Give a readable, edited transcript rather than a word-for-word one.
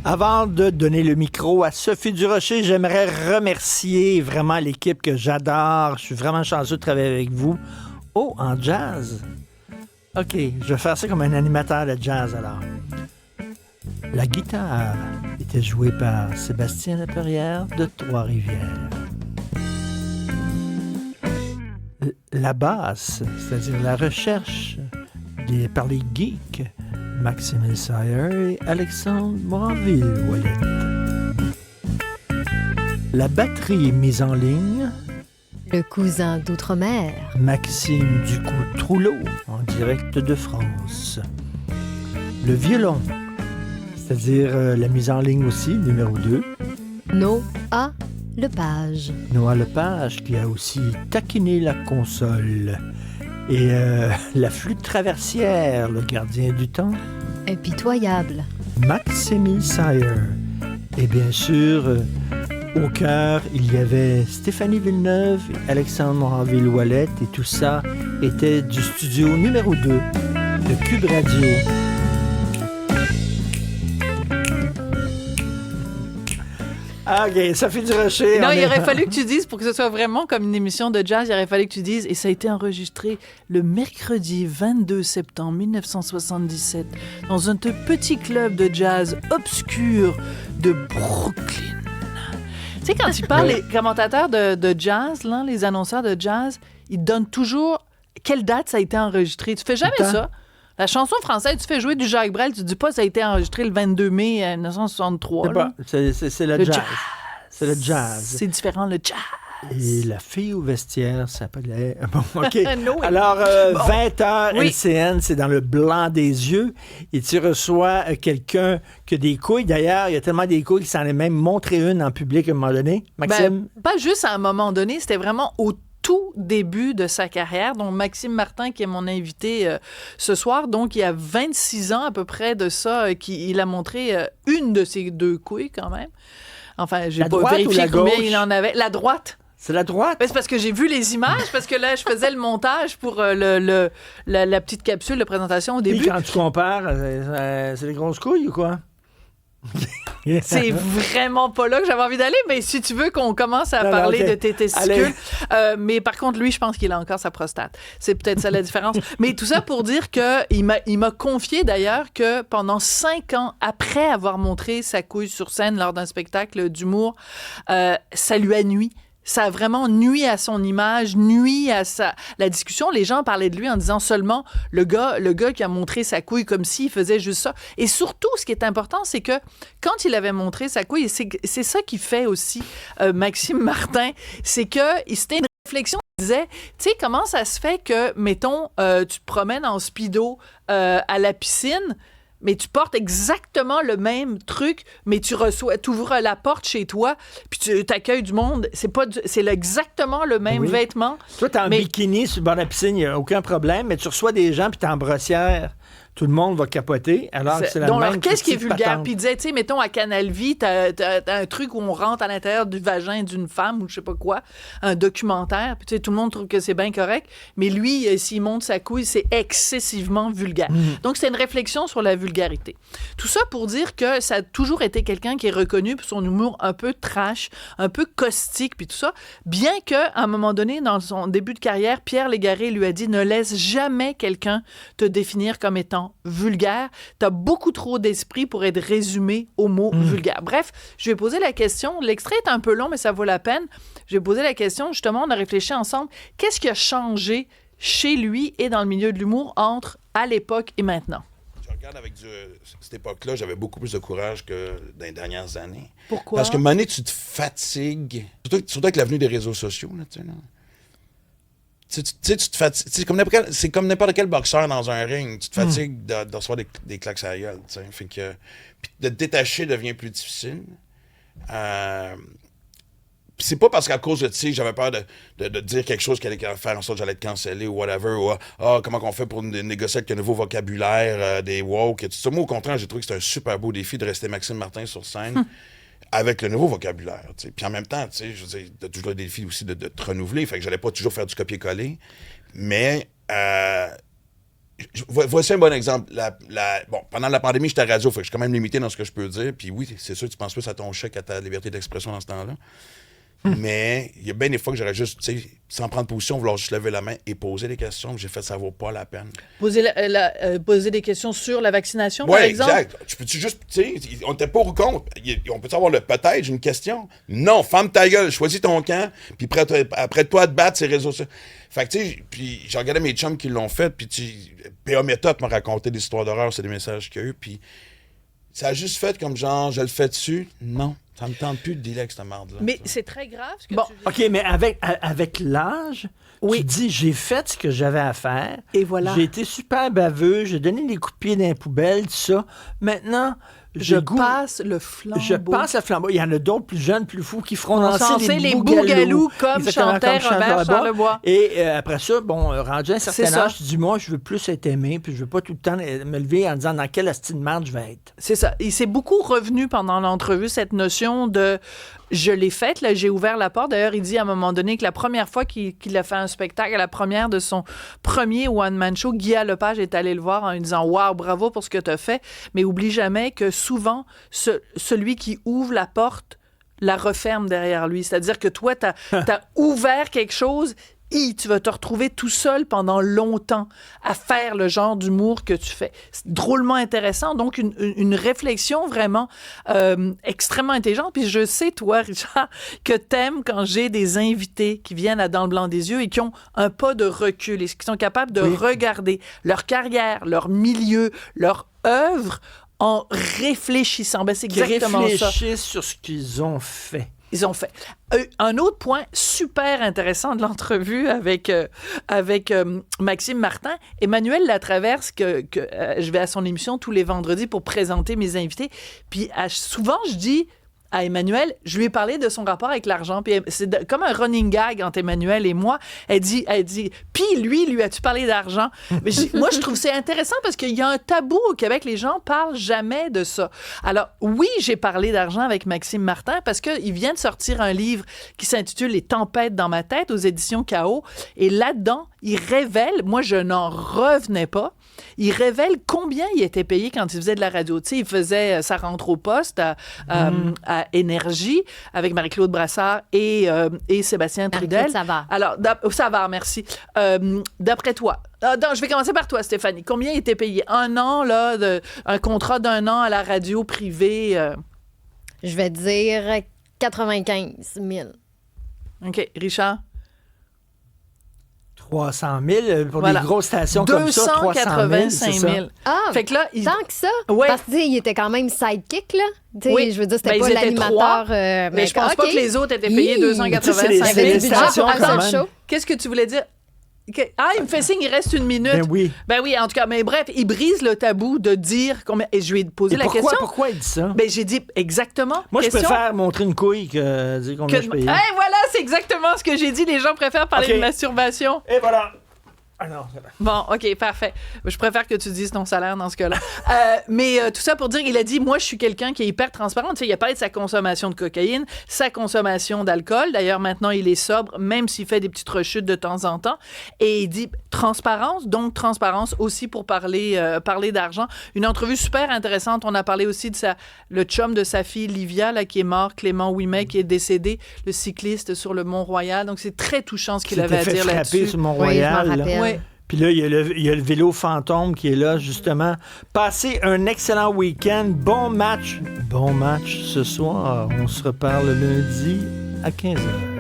Avant de donner le micro à Sophie Durocher, j'aimerais remercier vraiment l'équipe que j'adore. Je suis vraiment chanceux de travailler avec vous. Oh, en jazz? OK, je vais faire ça comme un animateur de jazz alors. La guitare était jouée par Sébastien Laperrière de Trois-Rivières. La basse, c'est-à-dire la recherche par les geeks, Maxime Sayer et Alexandre Moranville-Ouellette. La batterie mise en ligne, le cousin d'outre-mer, Maxime Ducou-Trouleau, en direct de France. Le violon, c'est-à-dire la mise en ligne aussi, numéro 2. Noah Lepage. Noah Lepage, qui a aussi taquiné la console. Et la flûte traversière, le gardien du temps. Impitoyable. Maxime Sayer. Et bien sûr, au cœur, il y avait Stéphanie Villeneuve et Alexandre Moranville-Ouellette. Et tout ça était du studio numéro 2 de Cube Radio. OK, Sophie Durocher. Non, il aurait fallu que tu dises, pour que ce soit vraiment comme une émission de jazz, il aurait fallu que tu dises, et ça a été enregistré le mercredi 22 septembre 1977 dans un petit club de jazz obscur de Brooklyn. Tu sais, quand ils parlent, les commentateurs de jazz, là, les annonceurs de jazz, ils donnent toujours quelle date ça a été enregistré. Tu fais jamais ça. La chanson française, tu fais jouer du Jacques Brel, tu dis pas ça a été enregistré le 22 mai 1963. C'est le jazz. C'est le jazz. C'est différent, le jazz. Et la fille au vestiaire s'appelait... Bon, OK. No, alors, 20h, oui. LCN, c'est dans le blanc des yeux. Et tu reçois quelqu'un qui a des couilles. D'ailleurs, il y a tellement des couilles qu'il s'en est même montré une en public à un moment donné. Maxime? Pas juste à un moment donné, c'était vraiment au tout début de sa carrière. Donc, Maxime Martin, qui est mon invité ce soir, donc il y a 26 ans à peu près de ça, il a montré une de ses deux couilles quand même. Enfin, j'ai pas vérifié combien il en avait. La droite. C'est la droite? Ben, c'est parce que j'ai vu les images, parce que là, je faisais le montage pour la petite capsule de présentation au début. Puis quand tu compares, c'est des grosses couilles ou quoi? C'est vraiment pas là que j'avais envie d'aller, mais si tu veux qu'on commence à parler de tes testicules. Mais par contre, lui, je pense qu'il a encore sa prostate. C'est peut-être ça la différence. Mais tout ça pour dire qu'il m'a confié d'ailleurs que pendant 5 ans, après avoir montré sa couille sur scène lors d'un spectacle d'humour, ça lui a nui. Ça a vraiment nui à son image, nui à la discussion. Les gens parlaient de lui en disant seulement le gars qui a montré sa couille comme s'il faisait juste ça. Et surtout, ce qui est important, c'est que quand il avait montré sa couille, c'est ça qui fait aussi Maxime Martin, c'est que c'était une réflexion. Il disait, tu sais, comment ça se fait que, mettons, tu te promènes en speedo à la piscine, mais tu portes exactement le même truc, mais tu ouvres la porte chez toi, puis tu t'accueilles du monde. C'est exactement le même vêtement. Toi, t'es en bikini sur le bord de la piscine, il n'y a aucun problème, mais tu reçois des gens, puis t'es en brossière. Tout le monde va capoter, alors que c'est la même. Alors, qu'est-ce qui est vulgaire? Patente. Puis il disait, tu sais, mettons, à Canal Vie, t'as un truc où on rentre à l'intérieur du vagin d'une femme ou je sais pas quoi, un documentaire, puis tu sais, tout le monde trouve que c'est bien correct, mais lui, s'il monte sa couille, c'est excessivement vulgaire. Donc, c'est une réflexion sur la vulgarité. Tout ça pour dire que ça a toujours été quelqu'un qui est reconnu pour son humour un peu trash, un peu caustique, puis tout ça, bien qu'à un moment donné, dans son début de carrière, Pierre Légaré lui a dit « Ne laisse jamais quelqu'un te définir comme étant vulgaire. T'as beaucoup trop d'esprit pour être résumé au mot vulgaire. » Bref, je vais poser la question. L'extrait est un peu long, mais ça vaut la peine. Je vais poser la question. Justement, on a réfléchi ensemble. Qu'est-ce qui a changé chez lui et dans le milieu de l'humour entre à l'époque et maintenant? Je regarde avec cette époque-là, j'avais beaucoup plus de courage que dans les dernières années. Pourquoi? Parce qu'à un moment donné, tu te fatigues. Surtout avec l'avenue des réseaux sociaux, là, tu sais, là. Tu te fatigues. C'est comme n'importe quel boxeur dans un ring. Tu te fatigues de recevoir des claques à la gueule. Fait que, puis de te détacher devient plus difficile. C'est pas parce qu'à cause de j'avais peur de dire quelque chose qui allait faire en sorte que j'allais être cancellé ou whatever. Ou comment qu'on fait pour négocier avec un nouveau vocabulaire, des woke et tout ça. Moi, au contraire, j'ai trouvé que c'était un super beau défi de rester Maxime Martin sur scène. Avec le nouveau vocabulaire, tu sais. Puis en même temps, tu sais, je veux dire, t'as toujours des défis aussi de te renouveler, fait que j'allais pas toujours faire du copier-coller, mais Voici un bon exemple. Pendant la pandémie, j'étais à la radio, fait que je suis quand même limité dans ce que je peux dire. Puis oui, c'est sûr, tu penses plus à ton chèque, à ta liberté d'expression dans ce temps-là. Mais il y a bien des fois que j'aurais juste, tu sais, sans prendre position, vouloir juste lever la main et poser des questions. J'ai fait, ça vaut pas la peine. Poser des questions sur la vaccination, par exemple? Oui, exact. Tu peux-tu juste, tu sais, on n'était pas au compte. On peut avoir le peut-être, j'ai une question. Non, ferme ta gueule, choisis ton camp, puis prête-toi à te battre ces réseaux sociaux. Fait que, tu sais, puis j'ai regardé mes chums qui l'ont fait, puis P.A. Méthode m'a raconté des histoires d'horreur, c'est des messages qu'il y a eu, puis ça a juste fait comme genre, je le fais dessus. Non. Ça me tente plus de dealer avec cette merde-là. Mais c'est très grave ce que bon, tu dis. OK, mais avec l'âge, tu dis, j'ai fait ce que j'avais à faire. Et voilà. J'ai été super baveux, j'ai donné des coups de pied dans les poubelles, tout ça. Maintenant, je passe le flambeau. Je passe le flambeau. Il y en a d'autres plus jeunes, plus fous, qui feront lancer les bougalous comme chantait Robert Charlebois. Et après ça, rendu à un certain âge, tu dis, moi, je veux plus être aimé, puis je veux pas tout le temps me lever en disant dans quelle hostie de merde je vais être. C'est ça. Il s'est beaucoup revenu pendant l'entrevue, cette notion de je l'ai faite, là, j'ai ouvert la porte. D'ailleurs, il dit à un moment donné que la première fois qu'il a fait un spectacle, à la première de son premier one-man show, Guy Lepage est allé le voir en lui disant « Wow, bravo pour ce que tu as fait », mais oublie jamais que souvent, celui qui ouvre la porte la referme derrière lui. C'est-à-dire que toi, t'as ouvert quelque chose, tu vas te retrouver tout seul pendant longtemps à faire le genre d'humour que tu fais. C'est drôlement intéressant. Donc, une réflexion vraiment extrêmement intelligente. Puis je sais, toi, Richard, que t'aimes quand j'ai des invités qui viennent à Dans le blanc des yeux et qui ont un pas de recul et qui sont capables de regarder leur carrière, leur milieu, leur œuvre en réfléchissant. Ben, c'est exactement ça. Qui réfléchissent sur ce qu'ils ont fait. Ils ont fait. Un autre point super intéressant de l'entrevue avec Maxime Martin, Emmanuel Latraverse, que je vais à son émission tous les vendredis pour présenter mes invités. Puis souvent, je dis à Emmanuel, je lui ai parlé de son rapport avec l'argent. Puis c'est comme un running gag entre Emmanuel et moi. Elle dit, puis lui as-tu parlé d'argent? Mais moi, je trouve c'est intéressant parce qu'il y a un tabou au Québec. Les gens parlent jamais de ça. Alors, oui, j'ai parlé d'argent avec Maxime Martin parce qu'il vient de sortir un livre qui s'intitule « Les tempêtes dans ma tête » aux éditions K.O. Et là-dedans, il révèle, moi, je n'en revenais pas, il révèle combien il était payé quand il faisait de la radio. Tu sais, il faisait sa rentre au poste à Énergie avec Marie-Claude Brassard et Sébastien Trudel. Savard. Alors, Savard, merci. D'après toi, je vais commencer par toi, Stéphanie. Combien il était payé? Un an, là, un contrat d'un an à la radio privée? Je vais dire 95 000. OK. Richard? 300 000 pour des grosses stations comme ça, 285 000. Ah, fait que là, tant que ça? Ouais. Parce qu'il était quand même sidekick, là. Oui. Je veux dire, c'était pas ils étaient l'animateur. mais je pense pas que les autres étaient payés 285 000. C'est les stations quand même. Qu'est-ce que tu voulais dire? Il me fait signe, il reste une minute. Ben oui, en tout cas, mais bref, il brise le tabou de dire combien. Et je lui ai posé la question. Pourquoi il dit ça? Ben j'ai dit exactement. Moi, je préfère montrer une couille que dire combien je paye. Voilà, c'est exactement ce que j'ai dit. Les gens préfèrent parler de masturbation. Et voilà. Ah non, bon, OK, parfait. Je préfère que tu dises ton salaire dans ce cas-là. Mais tout ça pour dire, il a dit, moi, je suis quelqu'un qui est hyper transparent. Tu sais, il a parlé de sa consommation de cocaïne, sa consommation d'alcool. D'ailleurs, maintenant, il est sobre, même s'il fait des petites rechutes de temps en temps. Et il dit transparence, donc transparence aussi pour parler d'argent. Une entrevue super intéressante. On a parlé aussi de le chum de sa fille, Livia, là, qui est mort, Clément Ouimet, qui est décédé, le cycliste sur le Mont-Royal. Donc, c'est très touchant ce qu'il avait à dire là-dessus. Sur le Mont-Royal. Oui, je m'en rappelle. Oui. Puis là, il y a le vélo fantôme qui est là, justement. Passez un excellent week-end. Bon match ce soir. On se reparle lundi à 15h.